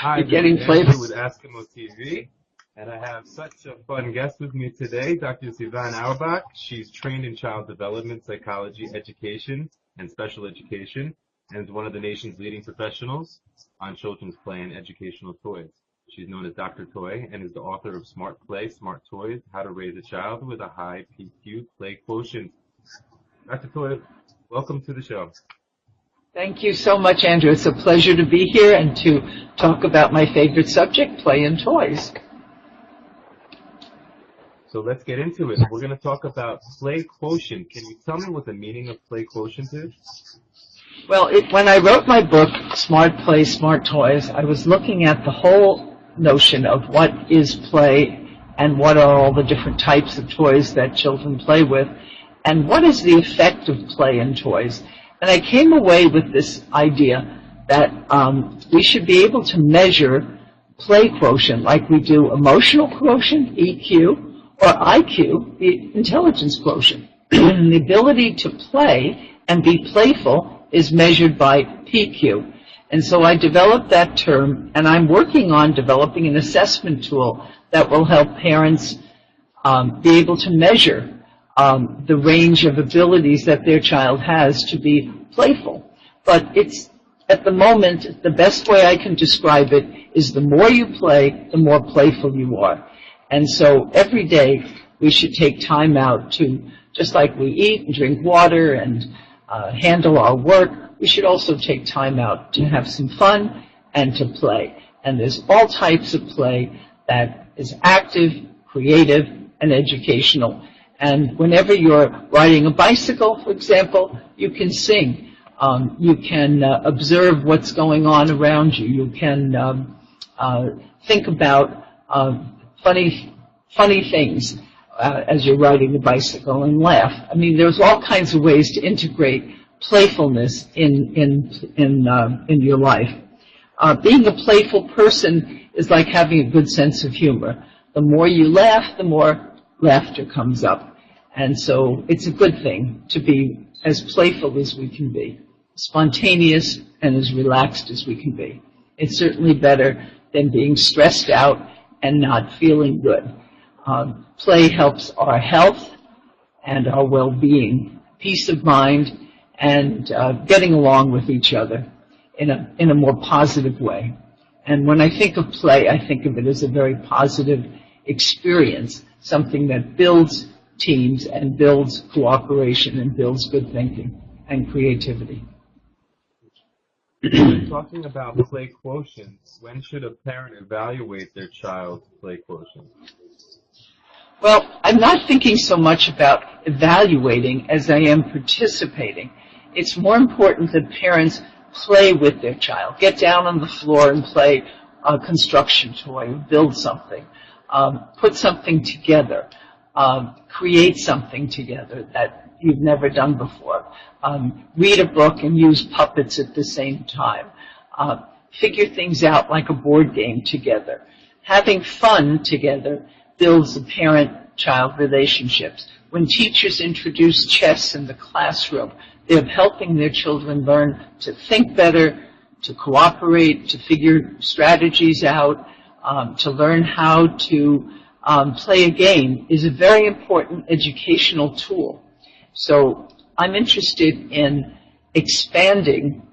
Hi, You're this is getting Andrew flavors. with Askimo TV, and I have such a fun guest with me today, Dr.Stevanne Auerbach. She's trained in child development, psychology, education, and special education, and is one of the nation's leading professionals on children's play and educational toys. She's known as Dr. Toy and is the author of Smart Play, Smart Toys, How to Raise a Child with a High PQ Play Quotient. Dr. Toy, welcome to the show. Thank you so much, Andrew. It's a pleasure to be here and to talk about my favorite subject, play and toys. So let's get into it. We're going to talk about play quotient. Can you tell me what the meaning of play quotient is? Well, when I wrote my book, Smart Play, Smart Toys, I was looking at the whole notion of what is play and what are all the different types of toys that children play with, and what is the effect of play and toys. And I came away with this idea that we should be able to measure play quotient like we do emotional quotient, EQ, or IQ, the intelligence quotient. The ability to play and be playful is measured by PQ. And so I developed that term, and I'm working on developing an assessment tool that will help parents be able to measure the range of abilities that their child has to be playful. But it's, at the moment, the best way I can describe it is the more you play, the more playful you are. And so every day we should take time out to, just like we eat and drink water and handle our work, we should also take time out to have some fun and to play. And there's all types of play that is active, creative, and educational. And whenever you're riding a bicycle, for example, you can sing. You can observe what's going on around you. You can think about funny things as you're riding the bicycle and laugh. I mean, there's all kinds of ways to integrate playfulness in your life. Being a playful person is like having a good sense of humor. The more you laugh, the more laughter comes up. And so it's a good thing to be as playful as we can be, spontaneous and as relaxed as we can be. It's certainly better than being stressed out and not feeling good. Play helps our health and our well-being, peace of mind, and getting along with each other in a more positive way. And when I think of play, I think of it as a very positive experience, something that builds teams and builds cooperation and builds good thinking and creativity. When talking about play quotient, when should a parent evaluate their child's play quotient? Well, I'm not thinking so much about evaluating as I am participating. It's more important that parents play with their child, get down on the floor and play a construction toy, build something, put something together, create something together that you've never done before, read a book and use puppets at the same time, figure things out like a board game together. Having fun together builds the parent-child relationships. When teachers introduce chess in the classroom, they're helping their children learn to think better, to cooperate, to figure strategies out, to learn how to play a game is a very important educational tool. So I'm interested in expanding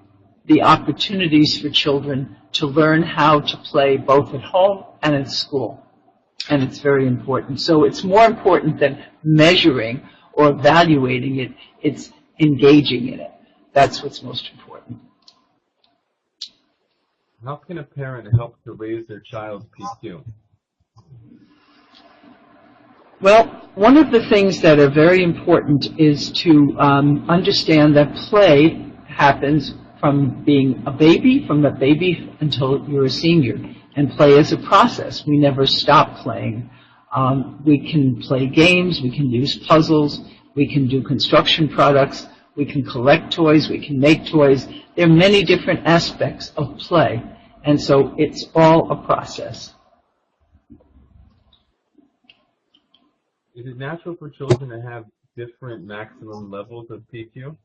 the opportunities for children to learn how to play both at home and at school. And it's very important. So it's more important than measuring or evaluating it. It's engaging in it. That's what's most important. How can a parent help to raise their child's PQ? Well, one of the things that are very important is to understand that play happens from being a baby, from a baby until you're a senior. And play is a process. We never stop playing. We can play games, we can use puzzles, we can do construction products, we can collect toys, we can make toys. There are many different aspects of play, and so it's all a process. Is it natural for children to have different maximum levels of PQ?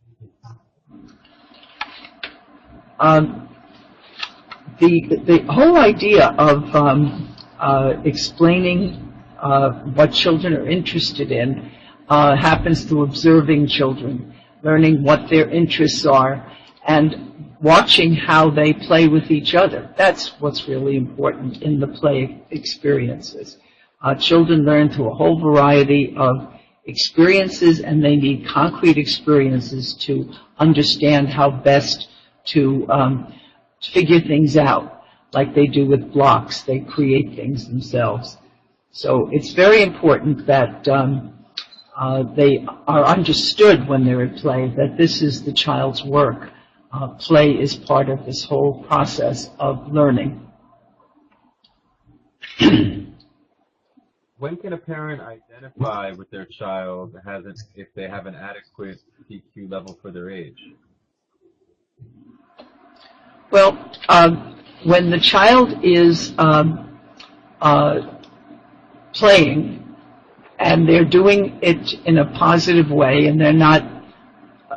the whole idea of explaining what children are interested in happens through observing children, learning what their interests are, and watching how they play with each other. That's what's really important in the play experiences. Children learn through a whole variety of experiences, and they need concrete experiences to understand how best to figure things out, like they do with blocks. They create things themselves. So it's very important that they are understood when they're at play, that this is the child's work. Play is part of this whole process of learning. When can a parent identify with their child if they have an adequate PQ level for their age? Well, when the child is playing and they're doing it in a positive way and they're not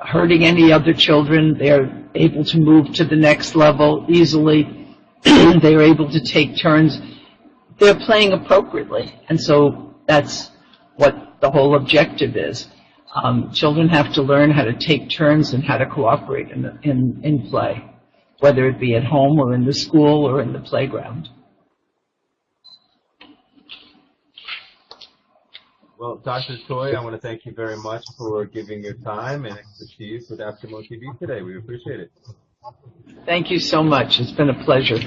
hurting any other children, they're able to move to the next level easily, they're able to take turns, they're playing appropriately. And so that's what the whole objective is. Children have to learn how to take turns and how to cooperate in play, whether it be at home or in the school or in the playground. Well, Dr. Toy, I want to thank you very much for giving your time and expertise with Askimo TV today. We appreciate it. Thank you so much. It's been a pleasure.